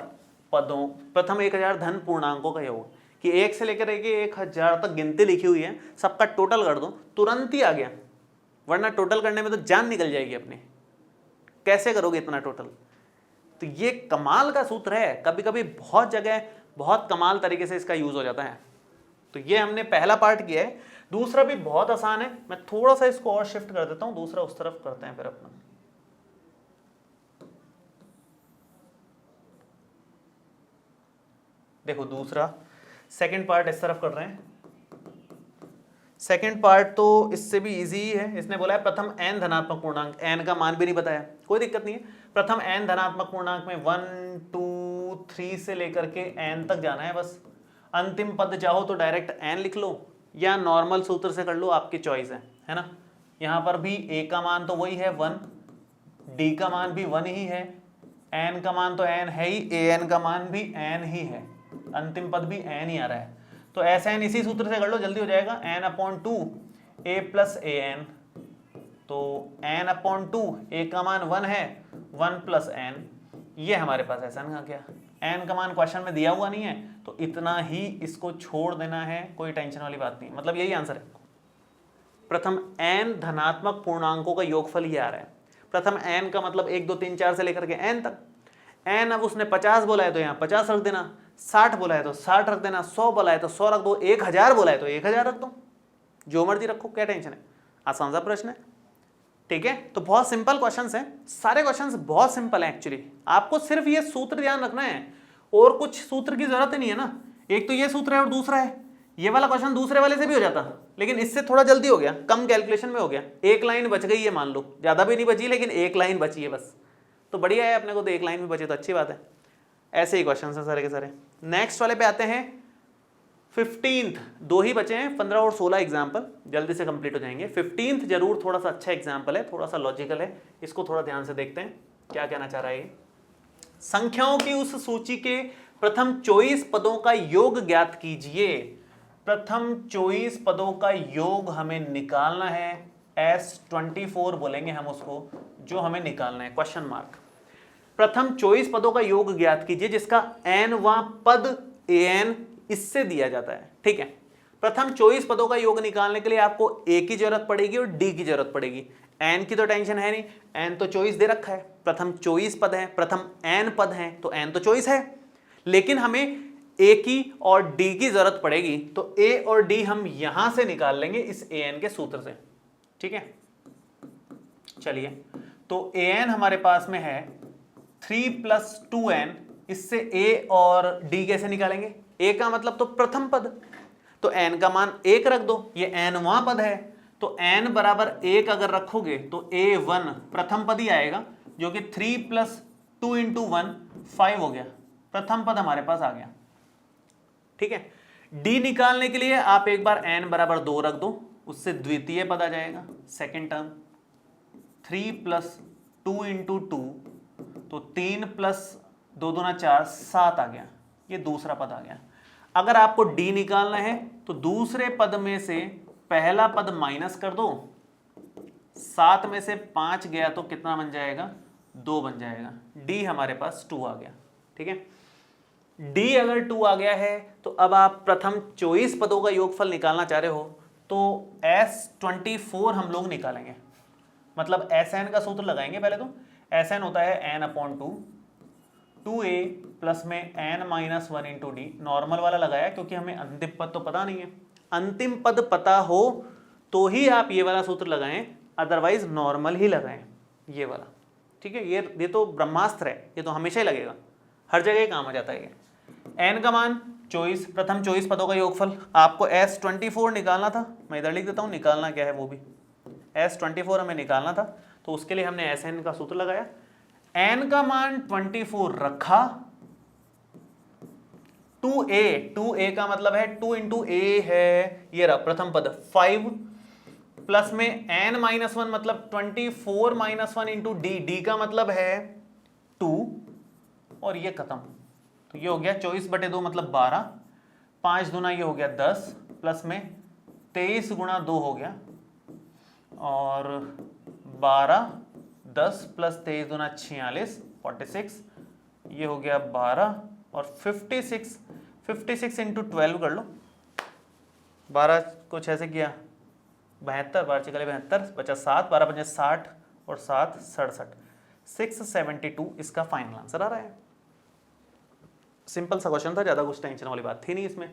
पदों, प्रथम 1000 धन पूर्णांकों का योग, कि 1 से लेकर 1000 तक गिनती लिखी हुई है, सबका टोटल कर दो, तुरंत ही आ गया, वरना टोटल करने में तो जान निकल जाएगी अपनी, कैसे करोगे इतना टोटल। तो ये कमाल का सूत्र है, कभी कभी बहुत जगह बहुत कमाल तरीके से इसका यूज हो जाता है। तो ये हमने पहला पार्ट किया है, दूसरा भी बहुत आसान है, मैं थोड़ा सा इसको और शिफ्ट कर देता हूं, दूसरा उस तरफ करते हैं फिर अपना। देखो दूसरा सेकंड पार्ट इस तरफ कर रहे हैं। सेकंड पार्ट तो इससे भी इजी ही है, इसने बोला है प्रथम n धनात्मक पूर्णांक, n का मान भी नहीं बताया, कोई दिक्कत नहीं है। प्रथम n धनात्मक पूर्णांक में 1 2 3 से लेकर के n तक जाना है बस। अंतिम पद चाहो तो डायरेक्ट n लिख लो या नॉर्मल सूत्र से कर लो, आपकी चॉइस है ना। यहाँ पर भी a का मान तो वही है 1, d का मान भी 1 ही है, n का मान तो n है ही, an का मान भी n ही है, अंतिम पद भी n ही आ रहा है। तो ऐसा n इसी सूत्र से कर लो, जल्दी हो जाएगा। n/2 a प्लस an, तो n/2 a का मान 1 है, 1 प्लस n, ये हमारे पास ऐसा ना क्या, n का मान क्वेश्चन में दिया हुआ नहीं है तो इतना ही इसको छोड़ देना है, कोई टेंशन वाली बात नहीं, मतलब यही आंसर है। प्रथम n धनात्मक पूर्णांकों का योगफल ये आ रहा है। प्रथम n का मतलब 1 2 3 4 से लेकर के n तक। n अब उसने 50 बोला है तो यहाँ 50 रख देना, 60 बोला है तो 60 रख देना, 100 बोला है तो 100 रख दो, 1000 बोला है तो 1000 रख दो, जो मर्जी रखो, क्या टेंशन है, आसान सा प्रश्न है। ठीक है, तो बहुत सिंपल क्वेश्चंस हैं, सारे क्वेश्चंस बहुत सिंपल हैं एक्चुअली, आपको सिर्फ ये सूत्र ध्यान रखना है और कुछ सूत्र की जरूरत ही नहीं है ना। एक तो ये सूत्र है और दूसरा है, ये वाला क्वेश्चन दूसरे वाले से भी हो जाता, लेकिन इससे थोड़ा जल्दी हो गया, कम कैलकुलेशन में हो गया, एक लाइन बच गई है, मान लो ज्यादा भी नहीं बची लेकिन एक लाइन बची है बस, तो बढ़िया है, अपने को तो एक लाइन में बचे तो अच्छी बात है। ऐसे ही क्वेश्चन हैं सारे के सारे। नेक्स्ट वाले पे आते हैं 15th, 2 ही बचे हैं, 15 और 16 एग्जाम्पल जल्दी से कंप्लीट हो जाएंगे। 15th जरूर थोड़ा सा अच्छा एग्जाम्पल है, थोड़ा सा लॉजिकल है, इसको थोड़ा ध्यान से देखते हैं क्या कहना चाह रहा है ये। संख्याओं की उस सूची के प्रथम 24 पदों का योग ज्ञात कीजिए। प्रथम 24 पदों का योग हमें निकालना है, S24 बोलेंगे हम उसको, जो हमें निकालना है, क्वेश्चन मार्क। प्रथम 24 पदों का योग ज्ञात कीजिए जिसका n वां पद an इससे दिया जाता है। ठीक है, प्रथम 24 पदों का योग निकालने के लिए आपको a की जरूरत पड़ेगी और d की जरूरत पड़ेगी। n की तो टेंशन है नहीं, n तो 24 दे रखा है, प्रथम 24 पद है, प्रथम n पद है तो n तो 24 है, लेकिन हमें a की और d की जरूरत पड़ेगी, तो a और d हम यहां से निकाल लेंगे इस an के सूत्र से। ठीक है, चलिए, तो an हमारे पास में है 3 + 2n, इससे a और d कैसे निकालेंगे, a का मतलब तो प्रथम पद, तो n का मान 1 रख दो, ये n वां पद है, तो n बराबर 1 अगर रखोगे तो a1 प्रथम पद ही आएगा, जो कि 3 + 2 × 1 5 हो गया, प्रथम पद हमारे पास आ गया। ठीक है, d निकालने के लिए आप एक बार n बराबर 2 रख दो, उससे द्वितीय पद आ जाएगा, सेकेंड टर्म। 3 + 2 × 2, तो 3 + 2 दूना 4, 7 आ गया, ये दूसरा पद आ गया। अगर आपको d निकालना है तो दूसरे पद में से पहला पद माइनस कर दो, 7 में से 5 गया तो कितना बन जाएगा, 2 बन जाएगा, d हमारे पास 2 आ गया। ठीक है, d अगर 2 आ गया है तो अब आप प्रथम 24 पदों का योगफल निकालना चाह रहे हो तो S24 हम लोग निकालेंगे, मतलब Sn का सूत्र लगाएंगे। पहले तो Sn होता है n/2, 2a प्लस में n minus 1 into D, normal वाला लगाया क्योंकि हमें अंतिम पद तो पता नहीं है। अंतिम पद पता हो तो ही आप ये वाला सूत्र लगाएं, अदरवाइज नॉर्मल ही लगाएं, ये वाला। ठीक है, ये तो ब्रह्मास्त्र है, ये तो हमेशा ही लगेगा, हर जगह काम आ जाता है ये। n का मान 24, प्रथम 24 पदों का योगफल। आपको S24 निकालना था, मैं इधर लिख देता हूँ निकालना क्या है वो भी। S24 हमें निकालना था, तो उसके लिए हमने Sn का सूत्र लगाया। n का मान 24 रखा, 2a का मतलब है 2 इंटू ए है, ये रहा प्रथम पद 5 प्लस में n माइनस 1 मतलब 24 माइनस 1 इंटू डी का मतलब है 2, और ये खत्म। तो ये हो गया 24/2 मतलब 12, 5 दूना ये हो गया 10 प्लस में 23 गुणा 2 हो गया, और 12 10 प्लस 23 दूना 46 46, ये हो गया 12 और 56 इंटू 12 कर लो। 12 कुछ ऐसे किया 72, 12 चले 72, बचा 7, 12 पंजे 60 और 7 67, 672 इसका फाइनल आंसर आ रहा है। सिंपल सा क्वेश्चन था, ज़्यादा कुछ टेंशन वाली बात थी नहीं इसमें।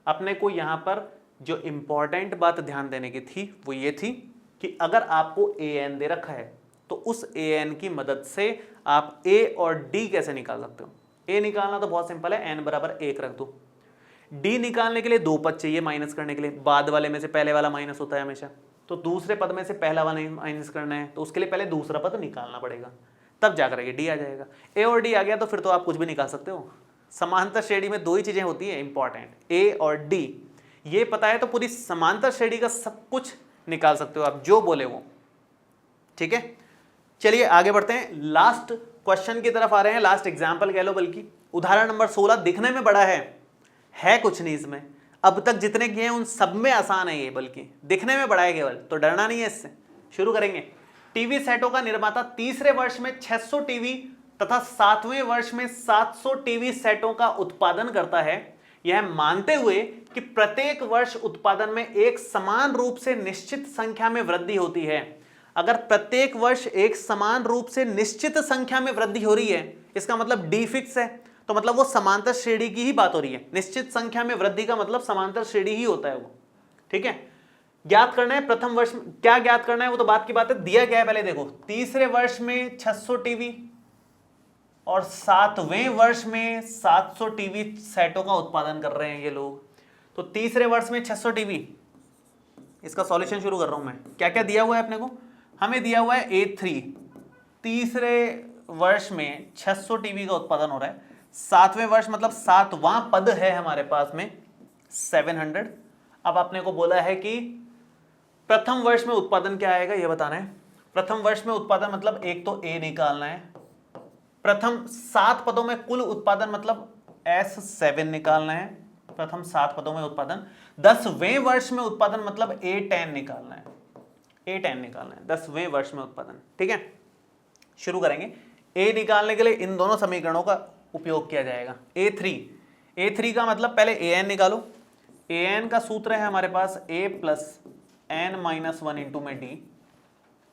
अपने को यहाँ पर जो इम्पॉर्टेंट बात ध्यान देने की थी वो ये थी कि अगर आपको an दे रखा है तो उस an की मदद से आप a और d कैसे निकाल सकते हो। a निकालना तो बहुत सिंपल है, n बराबर 1 रख दो। d निकालने के लिए 2 पद चाहिए माइनस करने के लिए, बाद वाले में से पहले वाला माइनस होता है हमेशा, तो दूसरे पद में से पहला वाला माइनस करना है, तो उसके लिए पहले दूसरा पद निकालना पड़ेगा, तब जाकर के d आ जाएगा। a और d आ गया तो फिर तो आप कुछ भी निकाल सकते हो। समांतर श्रेणी में दो ही चीजें होती है इंपॉर्टेंट, a और d। ये पता है तो पूरी समांतर श्रेणी का सब कुछ निकाल सकते हो आप, जो बोले वो। ठीक है, चलिए आगे बढ़ते हैं, लास्ट क्वेश्चन की तरफ आ रहे हैं, लास्ट एग्जाम्पल कह लो, बल्कि उदाहरण नंबर 16। दिखने में बड़ा है कुछ नहीं इसमें, अब तक जितने किए हैं उन सब में आसान है ये, बल्कि दिखने में बड़ा है केवल, तो डरना नहीं है इससे। शुरू करेंगे। टीवी सेटों का निर्माता तीसरे वर्ष में 600 टीवी तथा 7वें वर्ष में 700 टीवी सेटों का उत्पादन करता है, यह मानते हुए कि प्रत्येक वर्ष उत्पादन में एक समान रूप से निश्चित संख्या में वृद्धि होती है। अगर प्रत्येक वर्ष एक समान रूप से निश्चित संख्या में वृद्धि हो रही है, इसका मतलब डी फिक्स है, तो मतलब वो समांतर श्रेणी की ही बात हो रही है। निश्चित संख्या में वृद्धि का मतलब समांतर श्रेणी ही होता है वो। ठीक है, ज्ञात करना है प्रथम वर्ष में, क्या ज्ञात करना है वो तो बात की बात है, दिया क्या है पहले देखो। तीसरे वर्ष में 600 टीवी और 7वें वर्ष में 700 टीवी सेटों का उत्पादन कर रहे हैं ये लोग। तो तीसरे वर्ष में 600 टीवी, इसका सॉल्यूशन शुरू कर रहा हूं मैं। क्या क्या दिया हुआ है अपने को, हमें दिया हुआ है A3, तीसरे वर्ष में 600 टीवी का उत्पादन हो रहा है। 7वें वर्ष मतलब 7वां पद है हमारे पास में 700। अब आपने को बोला है कि प्रथम वर्ष में उत्पादन क्या आएगा ये बताना है। प्रथम वर्ष में उत्पादन मतलब एक तो A निकालना है, प्रथम 7 पदों में कुल उत्पादन मतलब S7 निकालना है, प्रथम 7 पदों में उत्पादन। 10वें वर्ष में उत्पादन मतलब A10 निकालना है, A10 निकालना है 10वें वर्ष में उत्पादन। ठीक है, शुरू करेंगे। A निकालने के लिए इन दोनों समीकरणों का उपयोग किया जाएगा। A3 का मतलब पहले AN निकालो। AN का सूत्र है हमारे पास A plus n minus 1 into में D।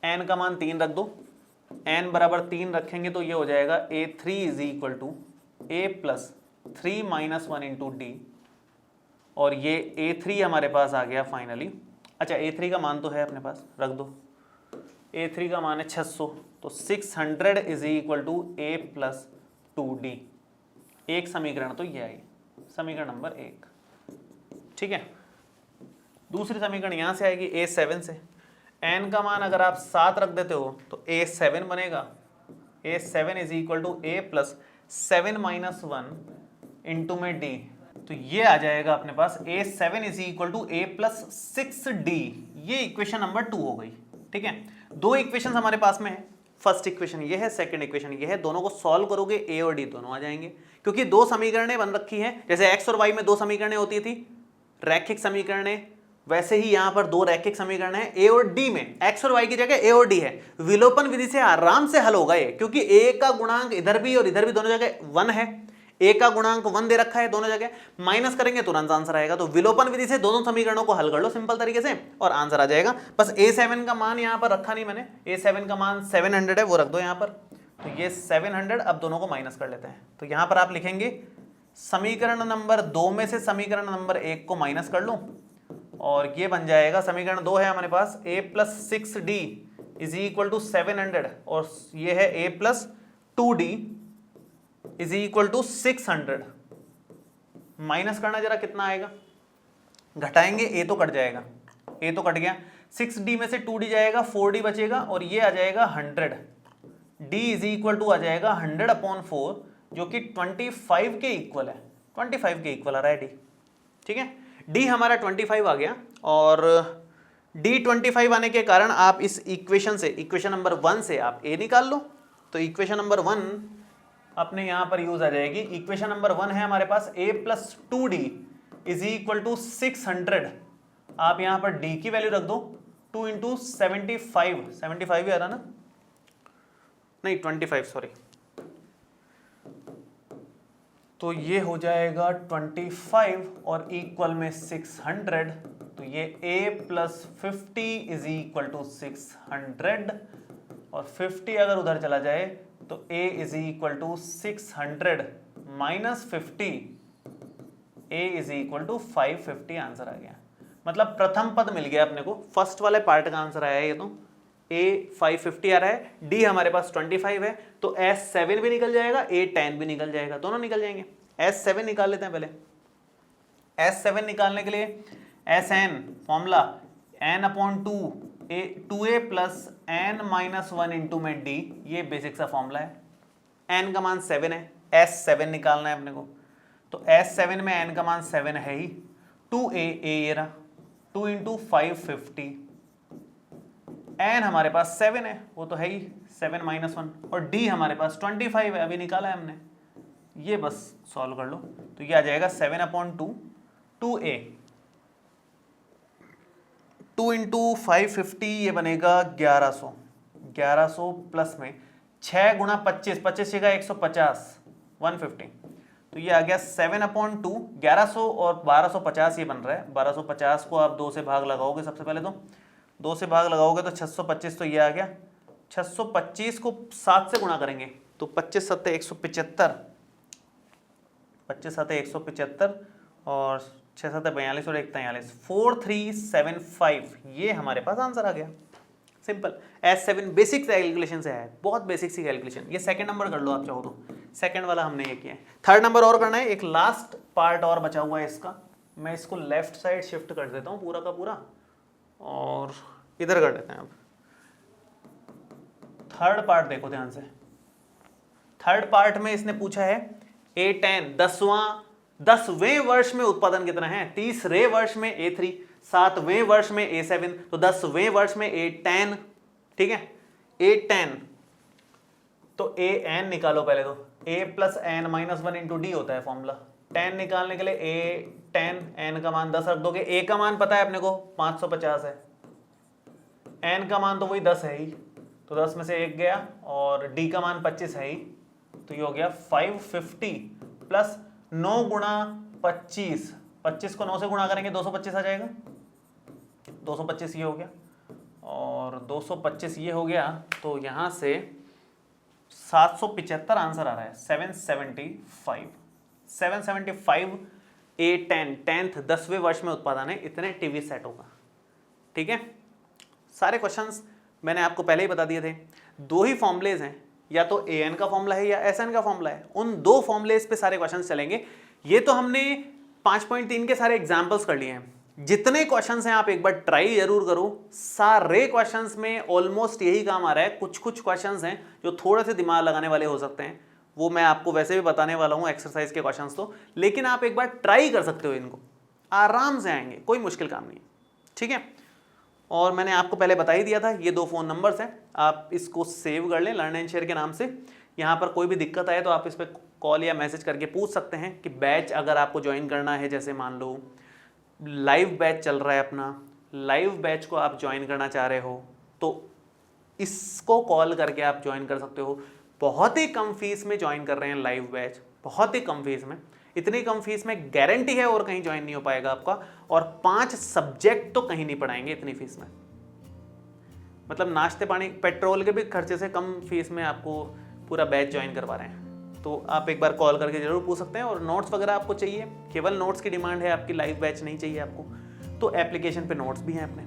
n का मान 3 रख दो, n बराबर 3 रखेंगे तो ये हो जाएगा A3 is equal to A plus 3 minus 1 into D, और ये A3 हमारे पास आ गया फाइनली। अच्छा, A3 का मान तो है अपने पास, रख दो। A3 का मान है 600, तो 600 is equal to A plus 2D। एक समीकरण तो ये आई, समीकरण नंबर 1। ठीक है, दूसरी समीकरण यहां से आएगी A7 से। n का मान अगर आप 7 रख देते हो तो A7 बनेगा। A7 is equal to A plus 7 minus 1 into में D, तो ये आ जाएगा अपने पास A7 is equal to A plus 6D। ये इक्वेशन नंबर 2 हो गई। ठीक है, दो इक्वेशन हमारे पास में है, फर्स्ट इक्वेशन ये है, सेकंड इक्वेशन ये है। दोनों को सॉल्व करोगे A और D दोनों आ जाएंगे, क्योंकि दो समीकरणें बन रखी हैं। जैसे x और y में दो समीकरणें होती थी रैखिक समीकरणें, वैसे ही यहां पर दो रैखिक समीकरण है A और D में। x और y की जगह A और D है, विलोपन विधि से आराम से हल होगा ये, क्योंकि A का गुणांक इधर भी और इधर भी दोनों जगह 1 है। A का गुणांक 1 दे रखा है दोनों जगह, माइनस करेंगे तुरंत आंसर आएगा। तो विलोपन विधि से दोनों समीकरणों को हल कर लो सिंपल तरीके से और आंसर आ जाएगा। बस A7 का मान यहां पर रखा नहीं मैंने, A7 का मान 700 है, वो रख दो यहां पर। तो ये 700, अब दोनों को माइनस कर लेते हैं। तो यहां पर आप लिखेंगे समीकरण नंबर 2 में से समीकरण नंबर 1 को माइनस कर लूं और ये बन जाएगा, समीकरण 2 है हमारे पास a + 6d = 700 और ये है a + 2d = 600। माइनस करना जरा कितना आएगा, घटाएंगे a तो कट जाएगा, a तो कट गया, 6d में से 2d जाएगा, 4d बचेगा और ये आ जाएगा 100। d = आ जाएगा 100/4 जो कि 25 के इक्वल है, 25 के इक्वल आ रहा है d। ठीक है, d हमारा 25 आ गया और d 25 आने के कारण आप इस इक्वेशन से, इक्वेशन नंबर 1 से आप a निकाल लो। तो इक्वेशन नंबर 1 अपने यहां पर यूज आ जाएगी। इक्वेशन नंबर 1 है हमारे पास a + 2d = 600। आप यहां पर d की वैल्यू रख दो, 2 × 75, 75 ही आ रहा ना, नहीं 25 सॉरी, तो ये हो जाएगा 25 और इक्वल में 600। तो ये a + 50 = 600 और 50 अगर उधर चला जाए तो a = 600 - 50, a = 550 आंसर आ गया। मतलब प्रथम पद मिल गया अपने को, फर्स्ट वाले पार्ट का आंसर आया है ये। तो a 550 आ रहा है, d हमारे पास 25 है, तो S7 भी निकल जाएगा, A10 भी निकल जाएगा, दोनों निकल जाएंगे। S7 निकाल लेते हैं पहले। S7 निकालने के लिए Sn formula n/2 2a + n - 1 * में d, ये बेसिक सा फॉर्मूला है। n का मान 7 है, S7 निकालना है अपने को। तो S7 में n का मान 7 है ही, 2a ये रहा, 2 × 550, n हमारे पास 7 है, वो तो है ही, 7 - 1 और d हमारे पास 25 है, अभी निकाला है हमने, ये बस सॉल्व कर लो। तो ये आ जाएगा 7/2 2a, 2 × 550 ये बनेगा 1100, 1100 प्लस में 6 × 25, 25 जगह 150, 150, तो ये आ गया 7/2, 1100 और 1250 ये बन रहा है। 1250 को आप 2 से भाग लगाओगे, सबसे पहले तो 2 से भाग लगाओगे तो 625, तो ये आ गया। 625 को 7 से गुणा करेंगे तो 25 × 7 = 175, 25 × 7 = 175 और 6 × 7 = 42 और 1 = 43, 4375, ये हमारे पास आंसर आ गया। सिंपल। S7 बेसिक कैलकुलेशन से है, बहुत बेसिक सी कैलकुलेशन। ये सेकंड नंबर कर लो आप चाहो तो, सेकंड वाला हमने ये किया है। थर्ड नंबर और करना है, एक लास्ट पार्ट और बचा हुआ है इसका। मैं इसको लेफ्ट साइड शिफ्ट कर देता हूँ पूरा का पूरा और इधर कर देते हैं। अब थर्ड पार्ट देखो ध्यान से। थर्ड पार्ट में इसने पूछा है A10 10वें वर्ष में उत्पादन कितना है, 30वें वर्ष में A3, 7वें वर्ष में A7, तो 10वें वर्ष में A10। ठीक है, A10 तो AN निकालो पहले, तो A + n - 1 * d होता है फॉर्मूला। 10 निकालने के लिए A10, n का मान 10 रख दोगे, A का मान पता है अपने को 550 है, n का मान तो वही 10 है ही, तो 10 में से 1 गया और d का मान 25 है ही, तो ये हो गया 550 प्लस 9 × 25, 25 को 9 से गुणा करेंगे 225 आ जाएगा, 225 ये हो गया और 225 ये हो गया, तो यहाँ से 775 आंसर आ रहा है, 775 A10 10th 10वें वर्ष में उत्पादन है, इतने टीवी सेट होगा। ठीक है, सारे क्वेश्चंस मैंने आपको पहले ही बता दिए थे। 2 ही फॉर्मुलेज हैं, या तो AN का फॉर्मूला है या SN का फॉर्मूला है, उन 2 फॉर्मुलेज पे सारे क्वेश्चंस चलेंगे। ये तो हमने 5.3 के सारे एग्जाम्पल्स कर लिए हैं। जितने क्वेश्चंस हैं आप एक बार ट्राई जरूर करो, सारे क्वेश्चंस में ऑलमोस्ट यही काम आ रहा है। कुछ कुछ क्वेश्चंस हैं जो थोड़े से दिमाग लगाने वाले हो सकते हैं, वो मैं आपको वैसे भी बताने वाला हूँ एक्सरसाइज के क्वेश्चंस तो, लेकिन आप एक बार ट्राई कर सकते हो, इनको आराम से आएंगे, कोई मुश्किल काम नहीं है। ठीक है, और मैंने आपको पहले बता ही दिया था, ये 2 फ़ोन नंबर्स हैं, आप इसको सेव कर लें लर्न एंड शेयर के नाम से। यहाँ पर कोई भी दिक्कत आए तो आप इस पर कॉल या मैसेज करके पूछ सकते हैं कि बैच अगर आपको ज्वाइन करना है, जैसे मान लो लाइव बैच चल रहा है अपना, लाइव बैच को आप ज्वाइन करना चाह रहे हो तो इसको कॉल करके आप ज्वाइन कर सकते हो। बहुत ही कम फीस में ज्वाइन कर रहे हैं लाइव बैच, बहुत ही कम फीस में, इतनी कम फीस में गारंटी है और कहीं ज्वाइन नहीं हो पाएगा आपका, और 5 सब्जेक्ट तो कहीं नहीं पढ़ाएंगे इतनी फीस में। मतलब नाश्ते पानी पेट्रोल के भी खर्चे से कम फीस में आपको पूरा बैच ज्वाइन करवा रहे हैं, तो आप एक बार कॉल करके जरूर पूछ सकते हैं। और नोट्स वगैरह आपको चाहिए, केवल नोट्स की डिमांड है आपकी, लाइव बैच नहीं चाहिए आपको, तो एप्लीकेशन पे नोट्स भी हैं अपने,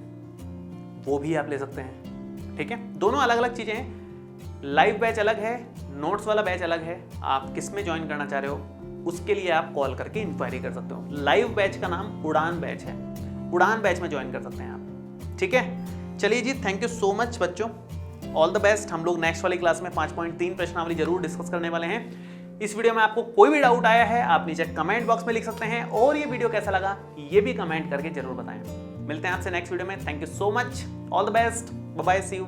वो भी आप ले सकते हैं। ठीक है, दोनों अलग अलग चीज़ें हैं, लाइव बैच अलग है, नोट्स वाला बैच अलग है। आप किस में ज्वाइन करना चाह रहे हो उसके लिए आप कॉल करके इंक्वायरी कर सकते हो। लाइव बैच का नाम उड़ान बैच है, उड़ान बैच में ज्वाइन कर सकते हैं आप। ठीक है, चलिए जी, थैंक यू सो मच बच्चों, ऑल द बेस्ट। हम लोग नेक्स्ट वाली क्लास में 5.3 प्रश्नावली जरूर डिस्कस करने वाले हैं। इस वीडियो में आपको कोई भी डाउट आया है आप नीचे कमेंट बॉक्स में लिख सकते हैं, और ये वीडियो कैसा लगा ये भी कमेंट करके जरूर बताएं। मिलते हैं आपसे नेक्स्ट वीडियो में। Thank you so much, all the best, bye bye, see you.